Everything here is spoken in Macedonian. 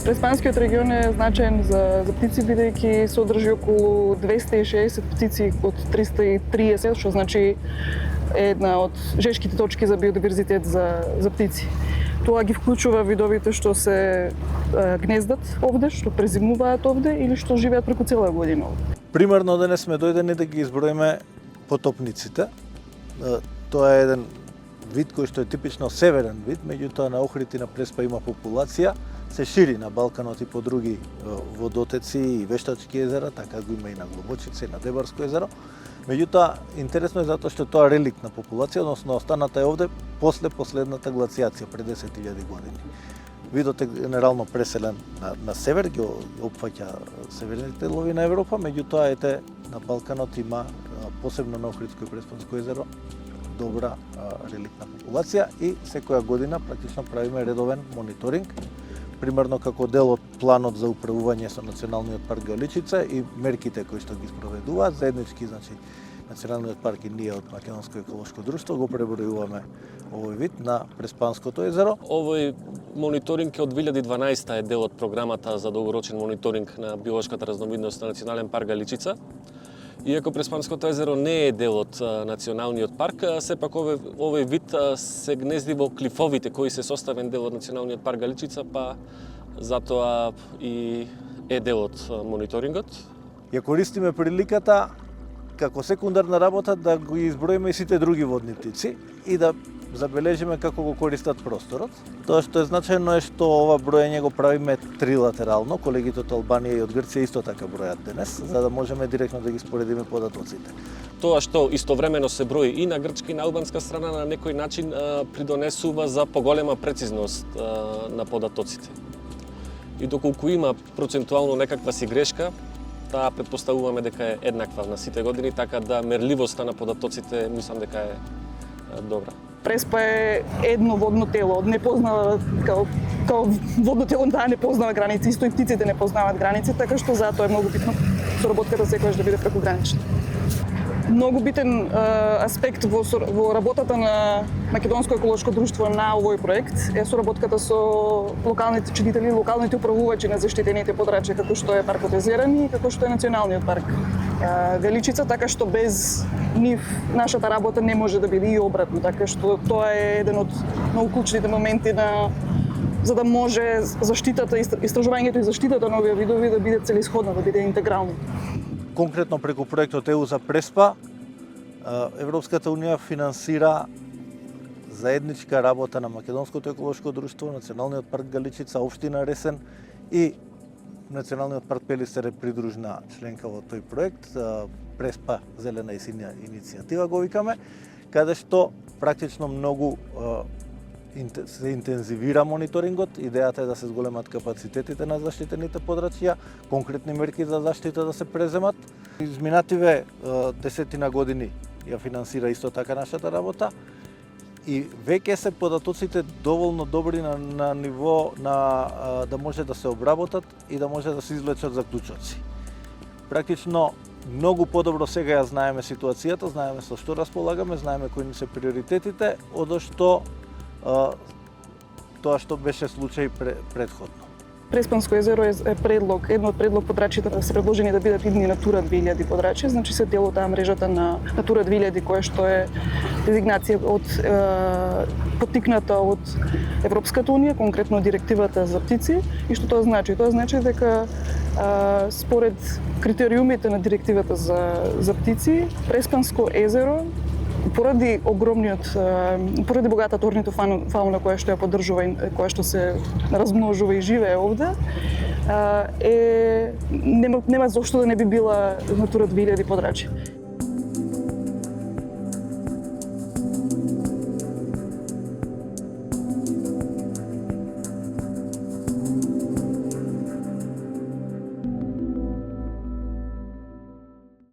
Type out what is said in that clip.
Преспанскиот регион е значаен за птици, бидејќи се одржи околу 260 птици од 330, што значи една од жешките точки за биодиверзитет за птици. Тоа ги вклучува видовите што се гнездат овде, што презимуваат овде или што живеат преку цела година овде. Примерно денес сме дојдени да ги изброиме потопниците. Тоа е еден вид кој што е типично северен вид, меѓутоа на Охрид и на Преспа има популација, се шири на Балканот и по други водотеци и вештачки езера, така го има и на Глобочица и на Дебарско езеро. Меѓутоа, интересно е затоа што тоа реликт на популација, односно останата е овде после последната глацијација пред 10.000 години. Видот е генерално преселен на север, ги опфаќа северните делови на Европа, меѓутоа ете на Балканот има, посебно на Охридско и Преспанско езеро, добра реликтна популација и секоја година практично правиме редовен мониторинг, примерно како дел од планот за управување со Националниот парк Галичица и мерките кои што ги спроведуваат заеднички, значи Националниот парк и ние од Македонско еколошко друштво го пребројуваме овој вид на Преспанското езеро. Овој мониторинг е од 2012 е дел од програмата за долгорочен мониторинг на биолошката разновидност на Национален парк Галичица. Иако Преспанското езеро не е дел од Националниот парк, сепак овој вид се гнезди во клифовите кои се составен дел од Националниот парк Галичица, па затоа и е дел од мониторингот. Ја користиме приликата како секундарна работа да го изброиме и сите други водни птици и да забележиме како го користат просторот. Тоа што е значајно е што ова броење го правиме трилатерално, колегите од Албанија и од Грција исто така бројат денес, за да можеме директно да ги споредиме податоците. Тоа што истовремено се брои и на грчка и на албанска страна на некој начин придонесува за поголема прецизност на податоците. И доколку има процентуално некаква си грешка, таа претпоставуваме дека е еднаква на сите години, така да мерливоста на податоците мислам дека е добра. Преспа е едно водно тело, не познава као водно тело, таа не познава граници, исто и птиците не познаваат граници, така што затоа е многу битно соработката секогаш да биде прекогранична. Многу битен аспект во работата на Македонско еколошко друштво на овој проект е соработката со локалните учредители, локалните управувачи на заштитените подрачја, како што е паркот Езерани и како што е Националниот парк Галичица, така што без нив нашата работа не може да биде и обратно, така што тоа е еден од многу клучните моменти за да може заштитата, истражувањето и заштитата на овие видови да биде целисходно, да биде интегрално. Конкретно преку проектот ЕУ за Преспа, Европската Унија финансира заедничка работа на Македонското еколошко друштво, Националниот парк Галичица, општина Ресен и Националниот парк Пелистер е придружна членка во тој проект, Преспа зелена и сиња иницијатива го викаме, каде што практично многу се интензивира мониторингот. Идејата е да се зголемат капацитетите на заштитените подрачја, конкретни мерки за заштита да се преземат. Изминативе десетина години ја финансира исто така нашата работа и веќе се податоците доволно добри на ниво да може да се обработат и да може да се извлечат заклучоци. Практично многу подобро сега ја знаеме ситуацијата, знаеме со што располагаме, знаеме кои ни се приоритетите, одошто тоа што беше случај предходно. Преспанско езеро е предлог, едно од предлог подрачјата да се предложени да бидат идни Натура 2000 подрачја, значи се дел од таа мрежата на Натура 2000 која што е дезигнација поттикната од Европската Унија, конкретно директивата за птици. И што тоа значи? Тоа значи дека според критериумите на директивата за птици, Преспанско езеро поради богатата орнитофауна која што ја поддржува, која што се размножува и живее овде, нема зошто да не би била Натура 2000 подрачје.